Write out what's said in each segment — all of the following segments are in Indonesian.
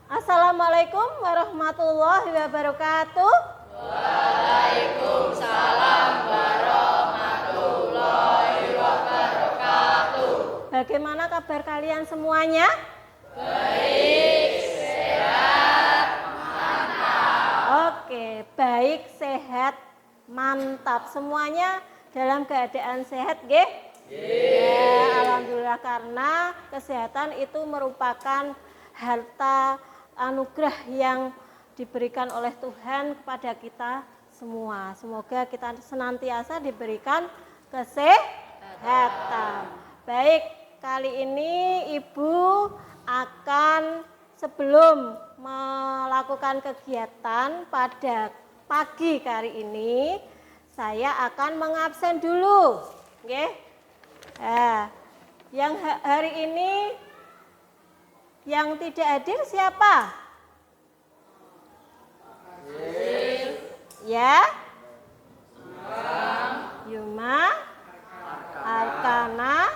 Assalamualaikum warahmatullahi wabarakatuh. Waalaikumsalam warahmatullahi wabarakatuh. Bagaimana kabar kalian semuanya? Baik, sehat, mantap. Oke, baik, sehat, mantap. Semuanya dalam keadaan sehat, nggih? Ya, alhamdulillah, karena kesehatan itu merupakan harta anugerah yang diberikan oleh Tuhan kepada kita semua. Semoga kita senantiasa diberikan kesehatan. Baik, kali ini Ibu akan sebelum melakukan kegiatan pada pagi kali ini, saya akan mengabsen dulu. Oke? Nah, yang hari ini yang tidak hadir siapa? Ya? Yuma, Arkana,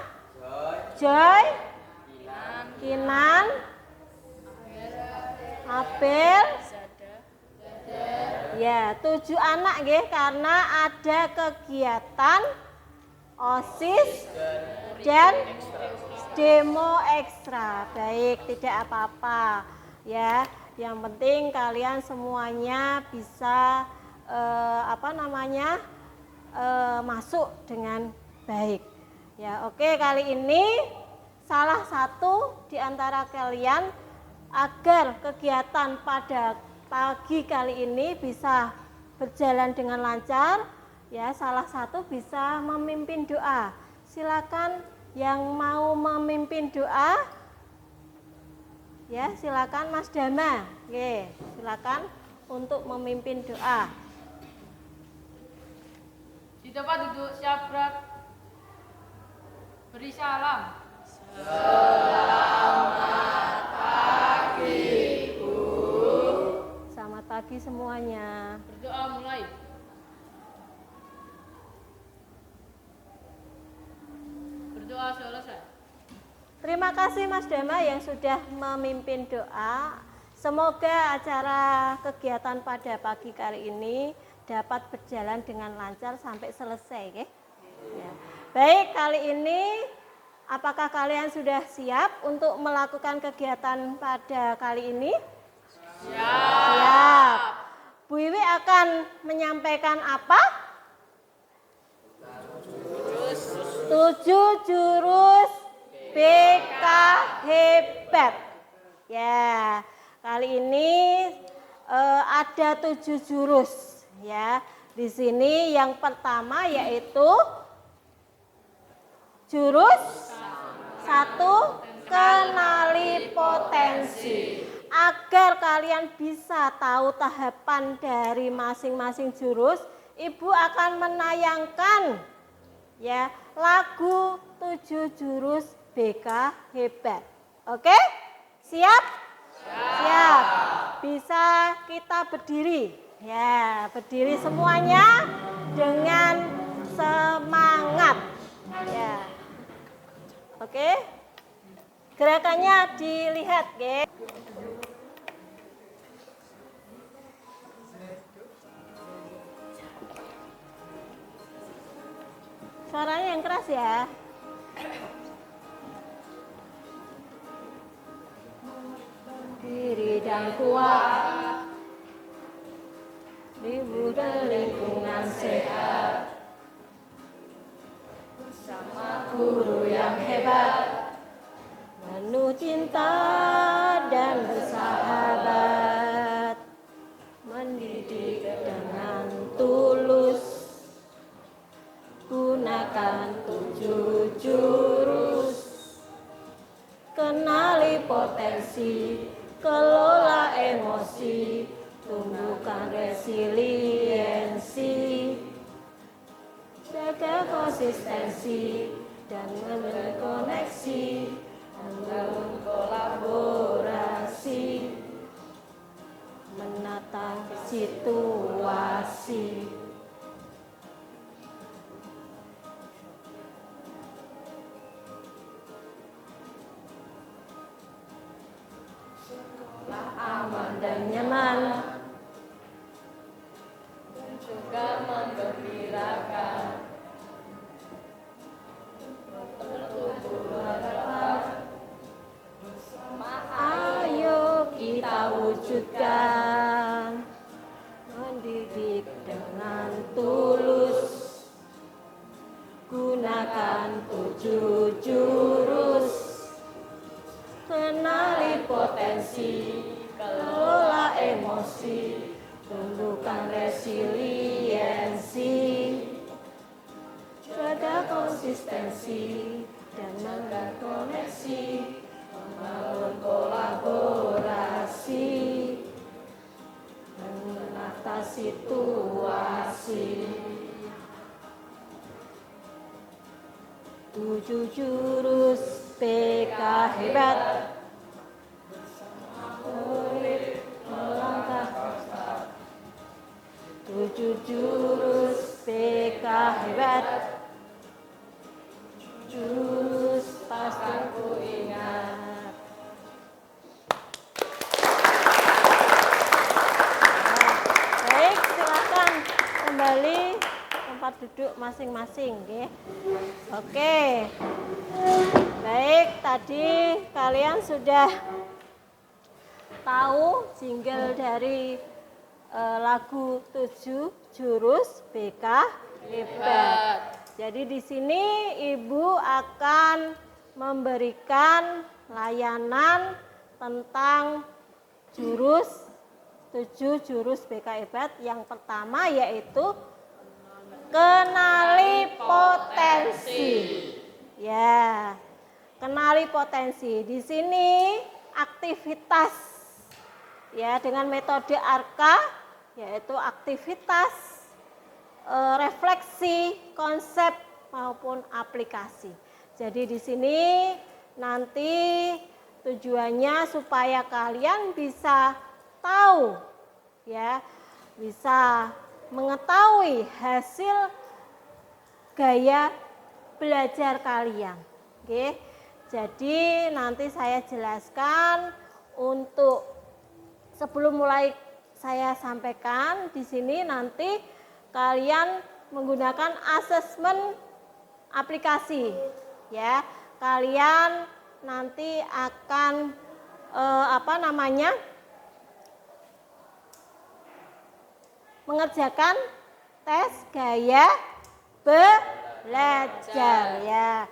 Joy, Kinan, Abel. Ya, 7 anak nggih, karena ada kegiatan OSIS dan demo ekstra. Baik, tidak apa-apa ya. Yang penting kalian semuanya bisa masuk dengan baik. Ya, oke, kali ini salah satu di antara kalian agar kegiatan pada pagi kali ini bisa berjalan dengan lancar, ya, salah satu bisa memimpin doa. Silakan yang mau memimpin doa, ya, silakan Mas Dama. Oke, silakan untuk memimpin doa. Di tempat duduk siap gerak. Beri salam. Selamat pagi, Bu. Selamat pagi semuanya. Berdoa mulai. Berdoa selesai. Terima kasih Mas Dama yang sudah memimpin doa. Semoga acara kegiatan pada pagi kali ini dapat berjalan dengan lancar sampai selesai. Ya. Baik, kali ini apakah kalian sudah siap untuk melakukan kegiatan pada kali ini? Siap. Bu Iwi akan menyampaikan apa? 7 jurus BK hebat. Ya, kali ini ada 7 jurus. Ya, di sini yang pertama yaitu jurus 1, kenali potensi. Agar kalian bisa tahu tahapan dari masing-masing jurus, Ibu akan menayangkan ya lagu 7 jurus BK hebat. Oke? Siap? Siap. Bisa kita berdiri. Ya, berdiri semuanya dengan semangat. Ya. Oke? Gerakannya dilihat, ge. Suaranya yang keras ya. Diri dan kuat, di lingkungan sehat, bersama guru yang hebat, penuh cinta dan bersahabat, mendidik dengan tulus, gunakan 7 jurus, kenali potensi, kelola emosi, tumbuhkan resiliensi, jaga konsistensi, dan berkoneksi, membangun kolaborasi, menata situasi. aman dan nyaman, juga menggembirakan. ayo kita wujudkan, mendidik dengan tulus, gunakan 7 jurus, kenali potensi, kelola emosi, tumbuhkan resiliensi, jaga konsistensi dan mengangkat koneksi, membangun kolaborasi, menata situasi. 7 jurus PK hebat, melangkah. 7 jurus PK hebat, jurus pasti ku ingat. Baik, silakan kembali tempat duduk masing-masing, nggih. Oke. Baik, tadi kalian sudah tahu jingle dari lagu 7 jurus BK hebat. Jadi di sini Ibu akan memberikan layanan tentang 7 jurus BK hebat. Yang pertama yaitu kenali potensi. Ya, kenali potensi. Di sini aktivitas ya dengan metode ARKA, yaitu aktivitas refleksi, konsep maupun aplikasi. Jadi di sini nanti tujuannya supaya kalian bisa tahu ya, bisa mengetahui hasil gaya belajar kalian. Oke. Jadi nanti saya jelaskan untuk sebelum mulai saya sampaikan di sini nanti kalian menggunakan asesmen aplikasi ya. Kalian nanti akan mengerjakan tes gaya belajar ya.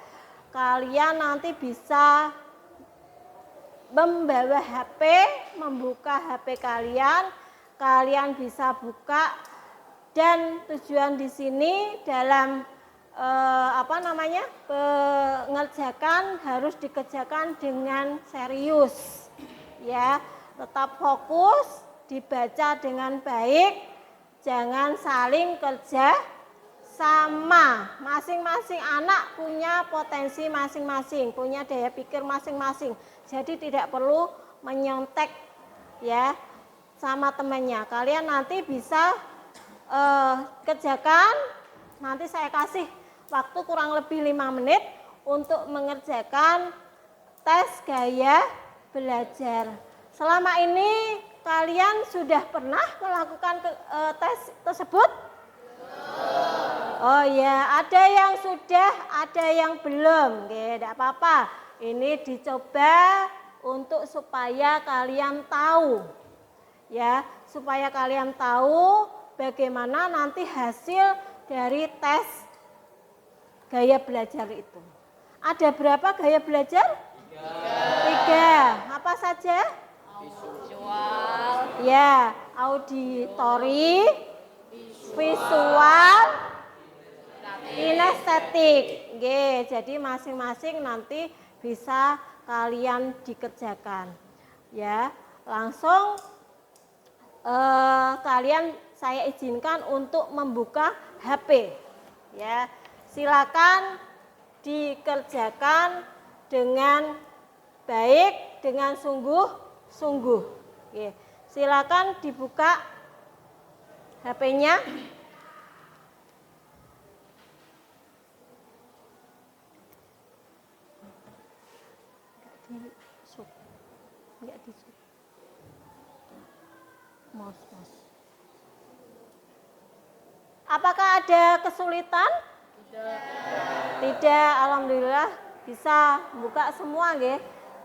Kalian nanti bisa membawa HP, membuka HP kalian, kalian bisa buka dan tujuan di sini dalam mengerjakan harus dikerjakan dengan serius ya, tetap fokus, dibaca dengan baik, jangan saling kerja sama. Masing-masing anak punya potensi masing-masing, punya daya pikir masing-masing. Jadi tidak perlu menyontek ya sama temannya. Kalian nanti bisa kerjakan, nanti saya kasih waktu kurang lebih 5 menit untuk mengerjakan tes gaya belajar. Selama ini kalian sudah pernah melakukan tes tersebut? Oh ya, ada yang sudah, ada yang belum. Tidak apa-apa. Ini dicoba untuk supaya kalian tahu. Ya, supaya kalian tahu bagaimana nanti hasil dari tes gaya belajar itu. Ada berapa gaya belajar? 3. Apa saja? Visual, Ya, auditori, visual, kinestetik. Jadi masing-masing nanti bisa kalian dikerjakan. Ya, langsung kalian saya izinkan untuk membuka HP. Ya, silakan dikerjakan dengan baik, dengan sungguh-sungguh. Silakan dibuka HP-nya. Enggak di Apakah ada kesulitan? Tidak, alhamdulillah bisa buka semua nggih.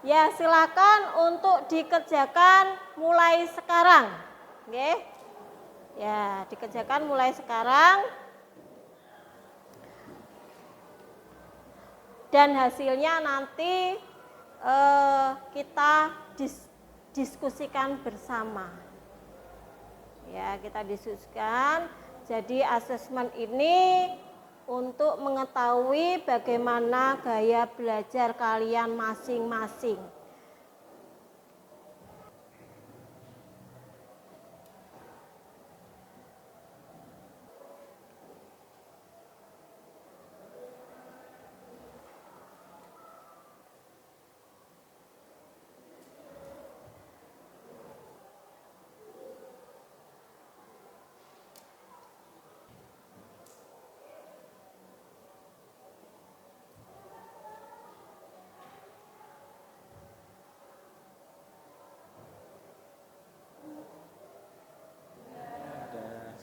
Ya, silakan untuk dikerjakan mulai sekarang. Nggih. Ya, dikerjakan mulai sekarang. Dan hasilnya nanti kita diskusikan bersama. Ya, kita diskusikan. Jadi asesmen ini untuk mengetahui bagaimana gaya belajar kalian masing-masing.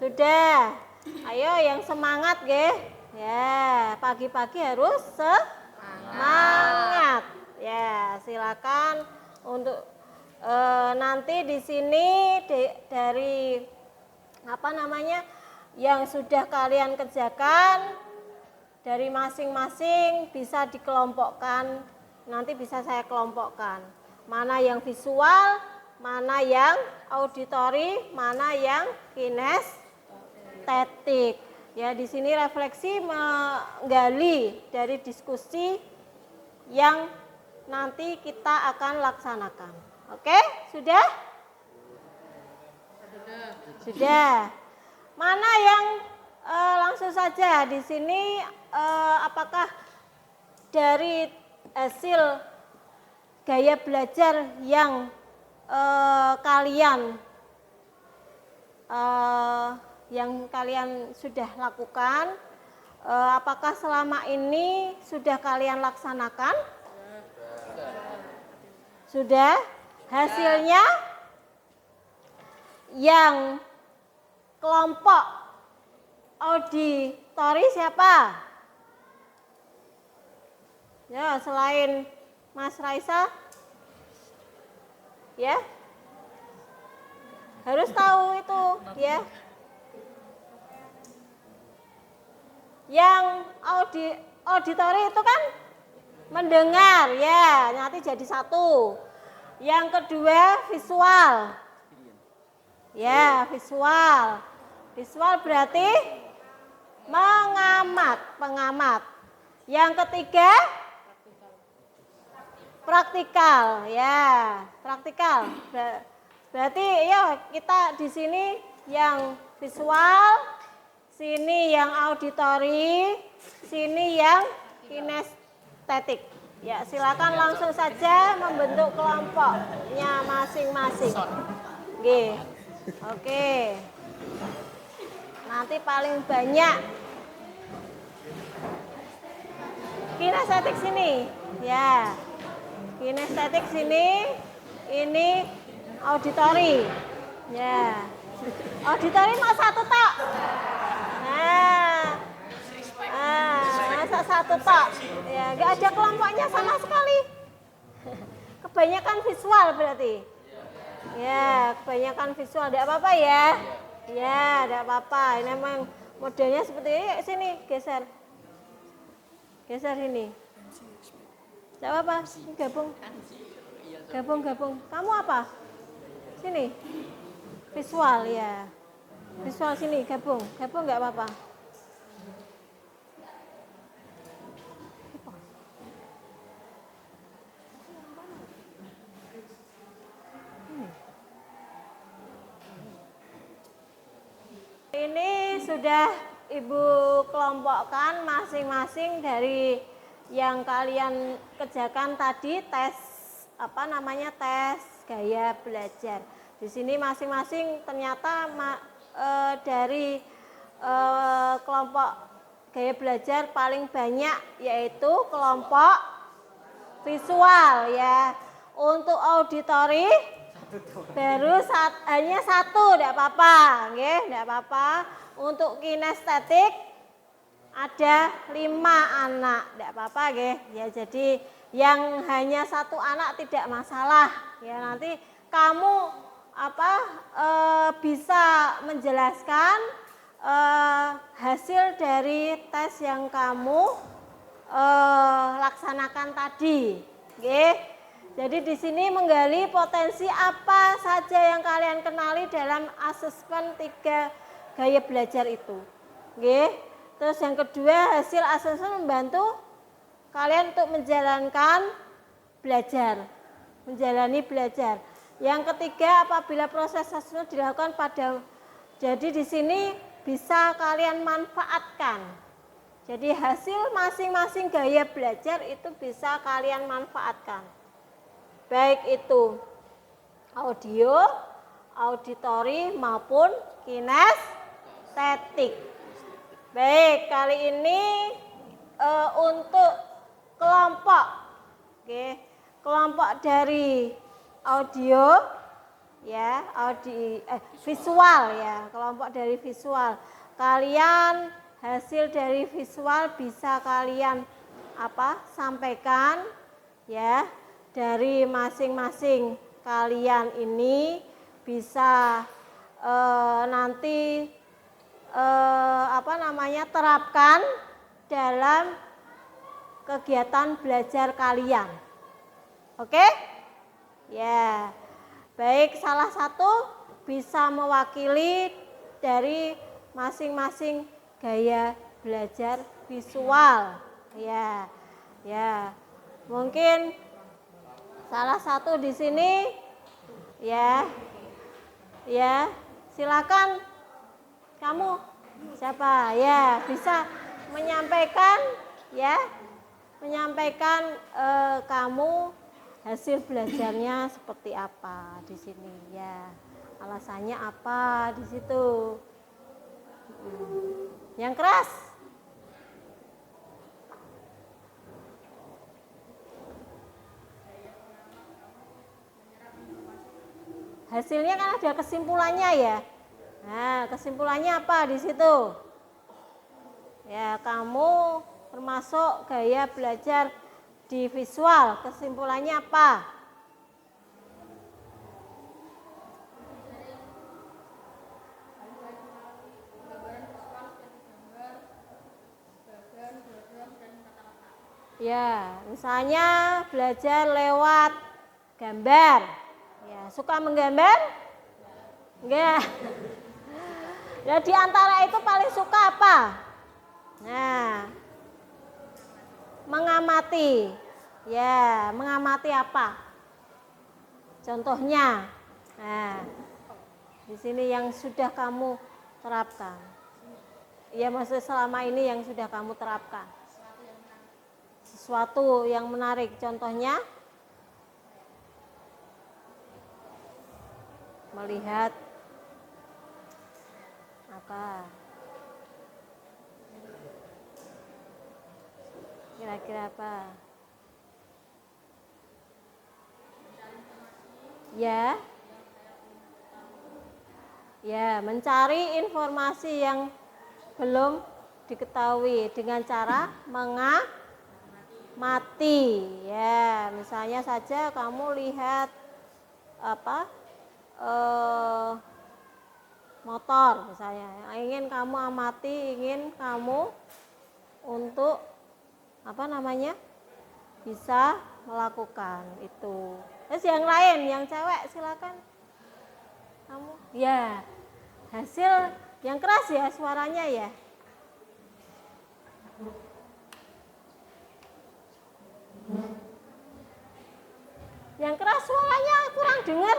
Sudah. Ayo yang semangat, nggih. Ya, pagi-pagi harus semangat. Ya, silakan untuk nanti di sini dari apa namanya yang sudah kalian kerjakan dari masing-masing bisa dikelompokkan. Nanti bisa saya kelompokkan. Mana yang visual, mana yang auditori, mana yang kinestetik. Ya, di sini refleksi menggali dari diskusi yang nanti kita akan laksanakan. Oke, sudah? Sudah. Mana yang langsung saja di sini apakah dari hasil gaya belajar yang kalian sudah lakukan, apakah selama ini sudah kalian laksanakan? Sudah. Hasilnya yang kelompok auditori siapa? Ya, selain Mas Raisa, ya, harus tahu itu, ya. Yang auditori itu kan mendengar, ya, nanti jadi satu. Yang kedua visual, ya, visual. Visual berarti pengamat. Yang ketiga praktikal, ya, praktikal. Berarti ya kita di sini yang visual, sini yang auditori, sini yang kinestetik. Ya, silakan langsung saja membentuk kelompoknya masing-masing. Oke. Oke. Nanti paling banyak kinestetik sini, ya. Kinestetik sini, ini auditori. Ya. Auditori mau satu tok. Masa satu tok. Ya, enggak ada kelompoknya sama sekali. Kebanyakan visual berarti. Ya, kebanyakan visual. Enggak apa-apa ya. Ya, enggak apa-apa. Ini memang modelnya seperti ini. Sini, geser. Geser sini. Enggak apa-apa. Gabung. Gabung. Kamu apa? Sini. Visual ya. Visual sini, gabung enggak apa-apa. Ini sudah Ibu kelompokkan masing-masing dari yang kalian kerjakan tadi tes tes gaya belajar. Di sini masing-masing ternyata dari kelompok gaya belajar paling banyak yaitu kelompok visual ya. Untuk auditori hanya satu, tidak apa-apa, nggih, tidak apa-apa. Untuk kinestetik ada 5 anak, tidak apa-apa, nggih. Ya, jadi yang hanya satu anak tidak masalah. Ya, nanti kamu bisa menjelaskan hasil dari tes yang kamu laksanakan tadi, nggih. Jadi di sini menggali potensi apa saja yang kalian kenali dalam asesmen 3 gaya belajar itu. Nggih. Terus yang kedua, hasil asesmen membantu kalian untuk menjalankan belajar, menjalani belajar. Yang ketiga, apabila proses asesmen dilakukan jadi di sini bisa kalian manfaatkan. Jadi hasil masing-masing gaya belajar itu bisa kalian manfaatkan. Baik itu audio, auditori maupun kinestetik. Baik, kali ini untuk kelompok, oke, kelompok dari audio, ya, visual ya, kelompok dari visual. Kalian hasil dari visual bisa kalian sampaikan, ya. Dari masing-masing kalian ini bisa nanti terapkan dalam kegiatan belajar kalian. Oke? Ya. Baik, salah satu bisa mewakili dari masing-masing gaya belajar visual. Ya. Ya. Mungkin salah satu di sini, ya, silakan kamu siapa, ya, bisa menyampaikan, ya, kamu hasil belajarnya seperti apa di sini, ya, alasannya apa di situ, yang keras. Hasilnya kan ada kesimpulannya, ya. Nah, kesimpulannya apa di situ? Ya, kamu termasuk gaya belajar di visual. Kesimpulannya apa? Ya, misalnya belajar lewat gambar. Ya, suka menggambar? Enggak. Ya, di antara itu paling suka apa? Nah, mengamati. Ya, mengamati apa? Contohnya. Nah, di sini yang sudah kamu terapkan. Ya, maksudnya selama ini yang sudah kamu terapkan. Sesuatu yang menarik. Contohnya melihat apa? Kira-kira apa? Ya. Ya, mencari informasi yang belum diketahui dengan cara mengamati. Ya, misalnya saja kamu lihat motor misalnya, ingin kamu amati, ingin kamu untuk bisa melakukan itu. Terus yang lain, yang cewek silakan kamu. Ya, hasil yang keras ya suaranya, ya. Yang keras suaranya kurang dengar.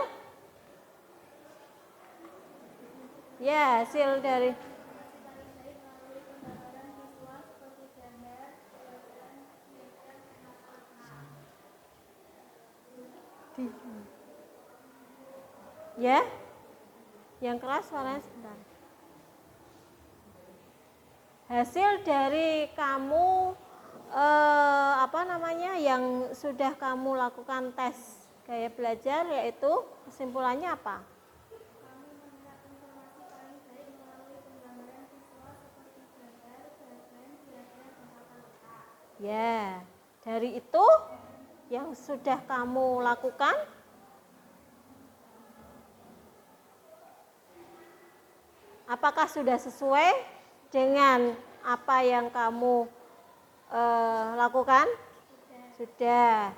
Ya, hasil dari ya, yang keras suaranya sebentar. Hasil dari kamu yang sudah kamu lakukan tes gaya belajar, yaitu kesimpulannya apa? Ya, dari itu yang sudah kamu lakukan, apakah sudah sesuai dengan apa yang kamu lakukan? Sudah.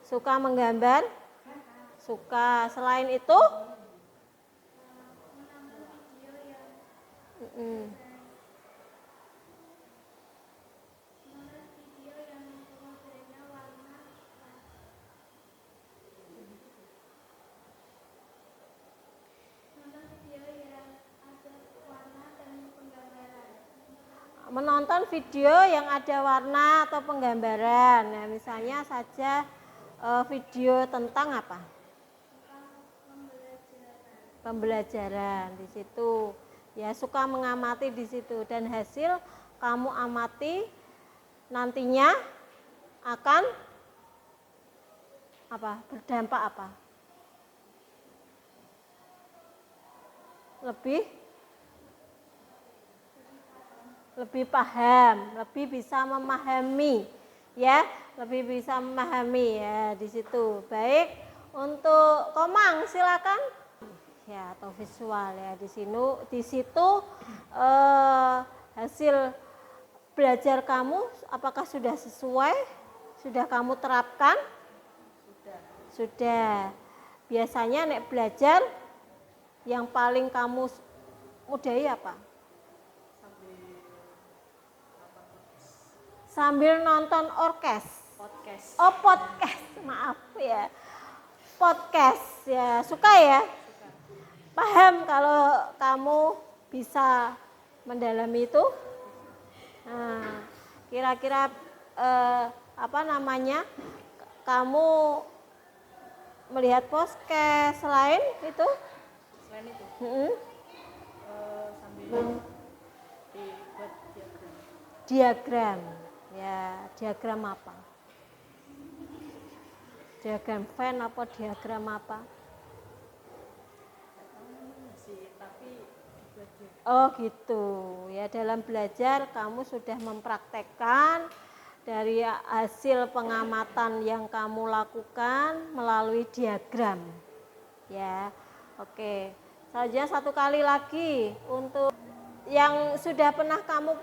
Suka menggambar? Suka. Selain itu? Menonton video yang ada warna atau penggambaran. Nah, misalnya saja video tentang apa? Pembelajaran di situ. Ya, suka mengamati di situ, dan hasil kamu amati nantinya akan apa? Berdampak apa? Lebih paham, lebih bisa memahami, ya, lebih bisa memahami, ya, di situ. Baik, untuk Komang silakan, ya, atau visual, ya, di situ hasil belajar kamu apakah sudah sesuai, sudah kamu terapkan? Sudah. Biasanya nek belajar yang paling kamu mudahi apa? Sambil nonton Podcast. Oh, podcast, maaf ya. Podcast, ya, suka ya? Paham kalau kamu bisa mendalami itu? Nah, kira-kira kamu melihat podcast selain itu? Selain itu, sambil dibuat diagram. Diagram. Ya, diagram apa? Diagram Venn apa diagram apa? Tapi dibuat diagram. Oh gitu. Ya, dalam belajar kamu sudah mempraktekkan dari hasil pengamatan yang kamu lakukan melalui diagram. Ya. Oke. Saja satu kali lagi untuk yang sudah pernah kamu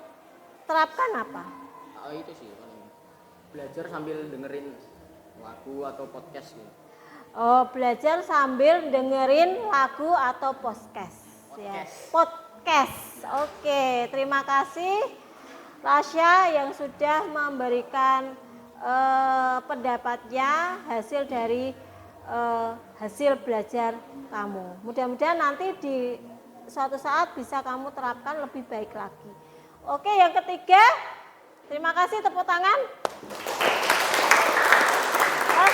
terapkan apa? Oh, itu sih paling belajar sambil dengerin lagu atau podcast gitu. Oh, belajar sambil dengerin lagu atau podcast. Ya, podcast. Oke, terima kasih Rasya yang sudah memberikan pendapatnya hasil dari hasil belajar kamu. Mudah-mudahan nanti di suatu saat bisa kamu terapkan lebih baik lagi. Oke, yang ketiga, terima kasih, tepuk tangan.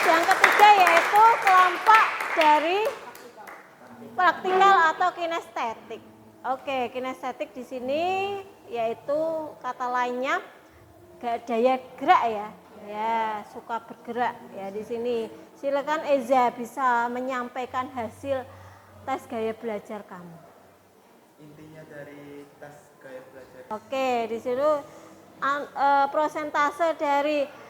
Yang ketiga yaitu kelompok dari praktikal atau kinestetik. Oke, kinestetik di sini yaitu kata lainnya daya gerak, ya. Ya, suka bergerak, ya, di sini. Silakan Eza bisa menyampaikan hasil tes gaya belajar kamu. Intinya dari tes gaya belajar. Oke, di situ prosentase dari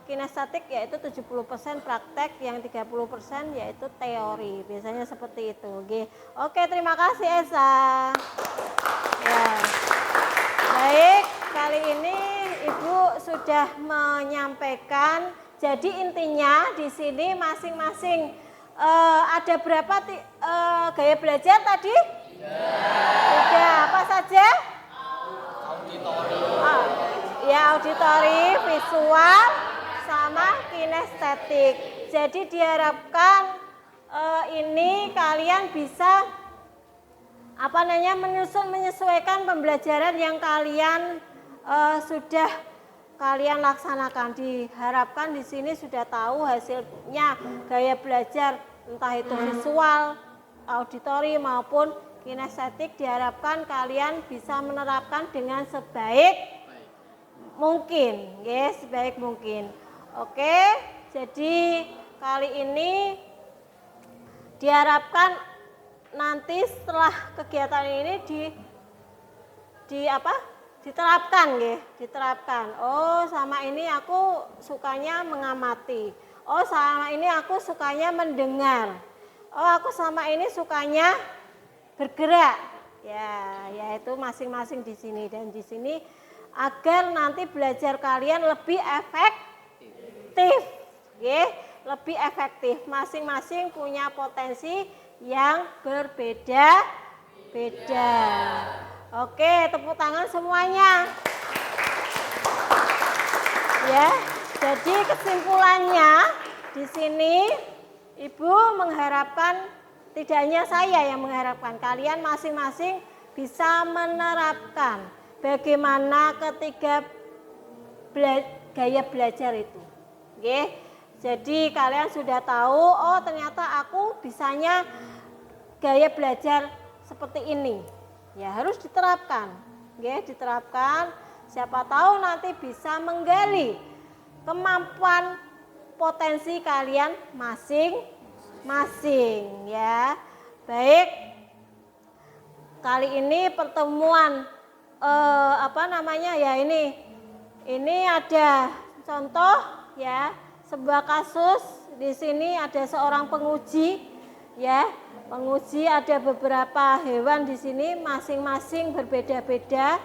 kinestetik yaitu 70% praktek, yang 30% yaitu teori. Biasanya seperti itu. Oke, terima kasih Esa. Ya. Baik, kali ini Ibu sudah menyampaikan. Jadi intinya di sini masing-masing ada berapa gaya belajar tadi? Tiga. Apa saja? Ya, auditori, visual, sama kinestetik. Jadi diharapkan ini kalian bisa menyesuaikan pembelajaran yang kalian sudah kalian laksanakan. Diharapkan di sini sudah tahu hasilnya gaya belajar, entah itu visual, auditori maupun kinestetik. Diharapkan kalian bisa menerapkan dengan sebaik mungkin, sebaik mungkin. Oke, jadi kali ini diharapkan nanti setelah kegiatan ini diterapkan nggih, diterapkan. Oh, sama ini aku sukanya mengamati. Oh, sama ini aku sukanya mendengar. Oh, aku sama ini sukanya bergerak. Ya, yaitu masing-masing di sini dan di sini agar nanti belajar kalian lebih efektif. Nggih, lebih efektif. Masing-masing punya potensi yang berbeda-beda. Oke, tepuk tangan semuanya. Ya, jadi kesimpulannya di sini Ibu mengharapkan, tidak hanya saya yang mengharapkan, kalian masing-masing bisa menerapkan bagaimana ketiga gaya belajar itu. Oke. Jadi kalian sudah tahu, oh ternyata aku bisanya gaya belajar seperti ini. Ya harus diterapkan. Ya, diterapkan. Siapa tahu nanti bisa menggali kemampuan potensi kalian masing-masing ya. Baik. Kali ini pertemuan ini ada contoh ya. Sebuah kasus di sini ada seorang penguji ya, penguji ada beberapa hewan di sini masing-masing berbeda-beda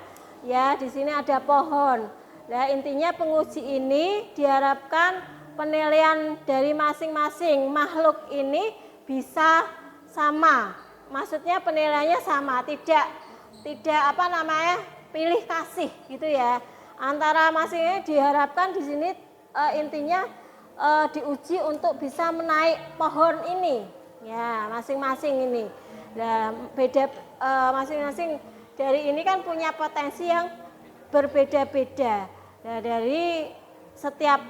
ya. Di sini ada pohon. Nah, intinya penguji ini diharapkan penilaian dari masing-masing makhluk ini bisa sama. Maksudnya penilaiannya sama, tidak pilih kasih gitu ya. Antara masing-masing diharapkan di sini intinya diuji untuk bisa menaik pohon ini ya, masing-masing ini. Nah, beda masing-masing dari ini kan punya potensi yang berbeda-beda. Nah, dari setiap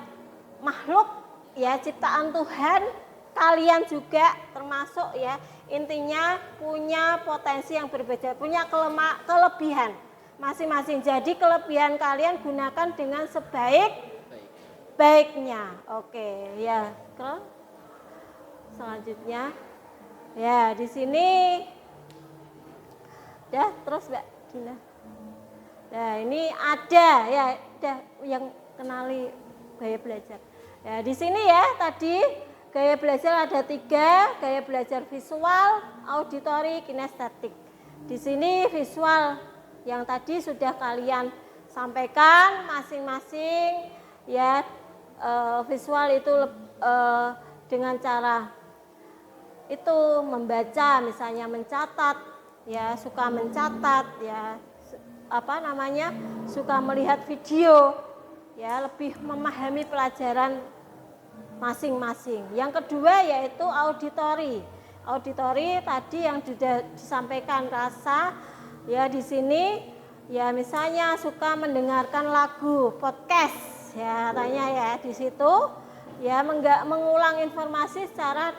makhluk ya ciptaan Tuhan, kalian juga termasuk ya, intinya punya potensi yang berbeda, punya kelebihan masing-masing. Jadi kelebihan kalian gunakan dengan sebaik-baiknya. Oke, ya. Selanjutnya ya, di sini ya, terus Mbak Dina. Nah, ini ada ya, yang kenali gaya belajar. Ya, di sini ya tadi gaya belajar ada 3, gaya belajar visual, auditori, kinestetik. Di sini visual yang tadi sudah kalian sampaikan masing-masing ya, visual itu dengan cara itu membaca, misalnya mencatat ya, suka mencatat ya, suka melihat video ya, lebih memahami pelajaran masing-masing. Yang kedua yaitu auditori. Auditori tadi yang sudah disampaikan, rasa ya, di sini ya misalnya suka mendengarkan lagu, podcast ya, katanya ya, di situ ya mengulang informasi secara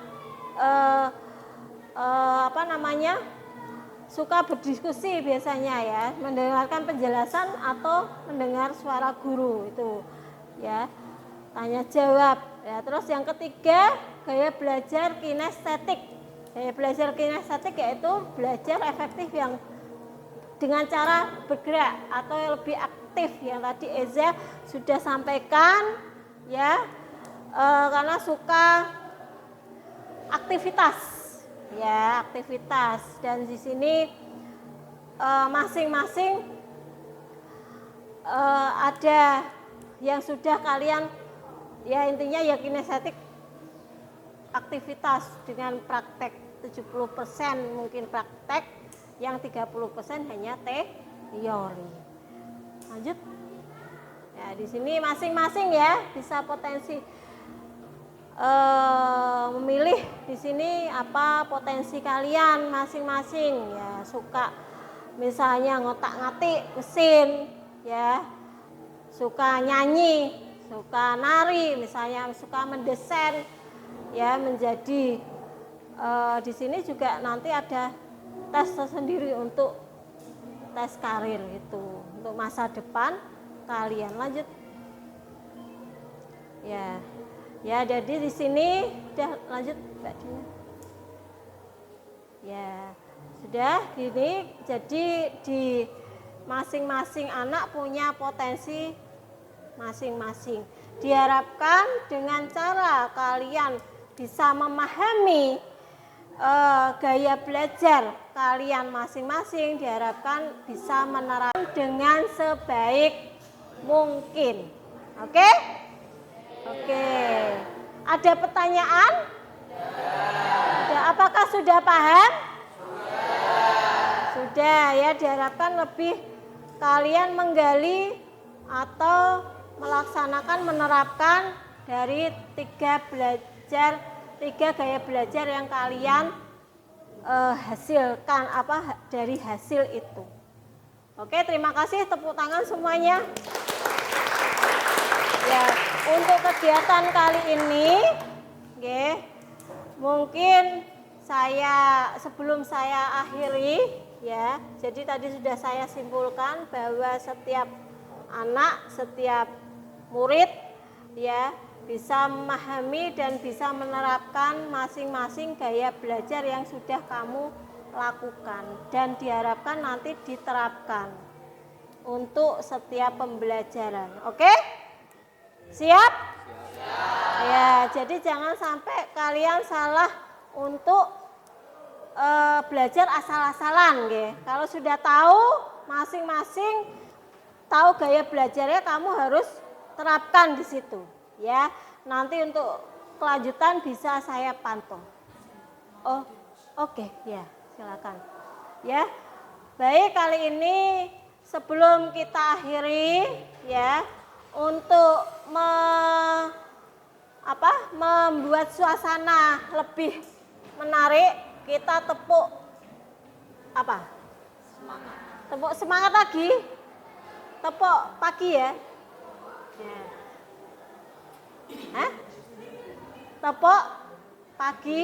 suka berdiskusi biasanya ya, mendengarkan penjelasan atau mendengar suara guru itu ya, tanya jawab ya. Terus yang ketiga gaya belajar kinestetik. Gaya belajar kinestetik yaitu belajar efektif yang dengan cara bergerak atau yang lebih aktif, yang tadi Eza sudah sampaikan ya, karena suka aktivitas ya, aktivitas. Dan di sini masing-masing ada yang sudah kalian ya, intinya ya kinestetik aktivitas dengan praktek 70% mungkin praktek, yang 30% hanya teori. Lanjut ya, di sini masing-masing ya bisa potensi memilih di sini apa potensi kalian masing-masing ya, suka misalnya ngotak-ngatik mesin ya, suka nyanyi, suka nari, misalnya suka mendesain ya, menjadi di sini juga nanti ada tes tersendiri untuk tes karir itu untuk masa depan kalian. Lanjut ya, Ya, jadi di sini udah lanjut Mbak Dina. Ya, sudah gini. Jadi di masing-masing anak punya potensi masing-masing. Diharapkan dengan cara kalian bisa memahami gaya belajar kalian masing-masing, diharapkan bisa menerapkan dengan sebaik mungkin. Oke? Oke. Ada pertanyaan? Ya. Apakah sudah paham? Sudah ya, diharapkan lebih kalian menggali atau melaksanakan, menerapkan dari tiga gaya belajar yang kalian hasilkan dari hasil itu. Oke, terima kasih, tepuk tangan semuanya. Ya, untuk kegiatan kali ini, mungkin sebelum saya akhiri, ya. Jadi tadi sudah saya simpulkan bahwa setiap anak, setiap murid, ya, bisa memahami dan bisa menerapkan masing-masing gaya belajar yang sudah kamu lakukan dan diharapkan nanti diterapkan untuk setiap pembelajaran. Oke? Siap? Ya, jadi jangan sampai kalian salah untuk belajar asal-asalan, Kalau sudah tahu masing-masing tahu gaya belajarnya, kamu harus terapkan di situ, ya. Nanti untuk kelanjutan bisa saya pantau. Oh, oke, ya, silakan. Ya. Baik, kali ini sebelum kita akhiri, ya, untuk membuat suasana lebih menarik, kita tepuk Semangat. tepuk semangat lagi, tepuk pagi ya. Tepuk pagi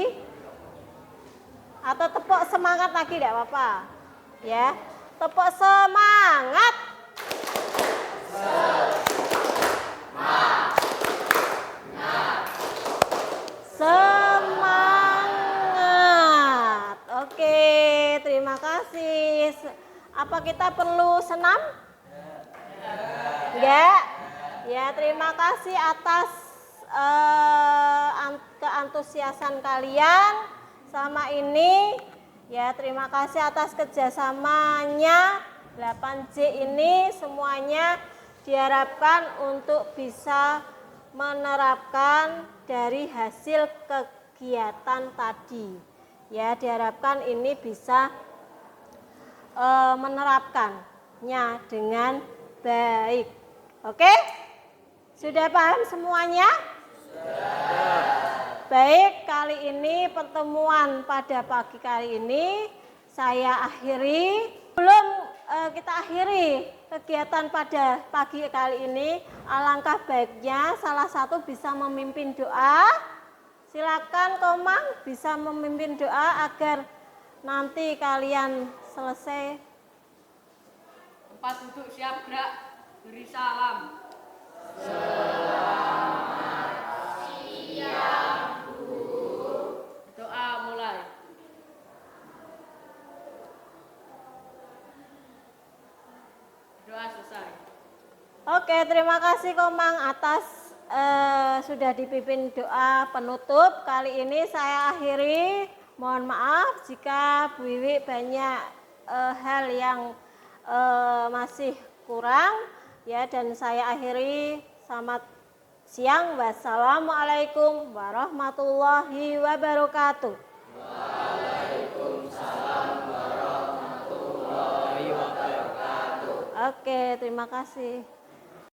atau tepuk semangat lagi, tidak apa-apa ya. Tepuk semangat. Semangat. Oke, terima kasih. Apa kita perlu senam? Enggak. Ya, terima kasih atas keantusiasan kalian sama ini. Ya, terima kasih atas kerjasamanya 8J ini. Semuanya diharapkan untuk bisa menerapkan dari hasil kegiatan tadi. Ya, diharapkan ini bisa menerapkannya dengan baik. Oke? Sudah paham semuanya? Sudah. Baik, kali ini pertemuan pada pagi kali ini saya akhiri. Belum kita akhiri kegiatan pada pagi kali ini, alangkah baiknya salah satu bisa memimpin doa. Silakan Komang bisa memimpin doa agar nanti kalian selesai. Tempat duduk siap gerak, beri salam. Doa mulai. Doa selesai. Oke, terima kasih Komang atas sudah dipimpin doa penutup. Kali ini saya akhiri. Mohon maaf jika Bu Wiwi banyak hal yang masih kurang, ya, dan saya akhiri. Selamat siang. Wassalamualaikum warahmatullahi wabarakatuh. Waalaikumsalam warahmatullahi wabarakatuh. Oke, terima kasih.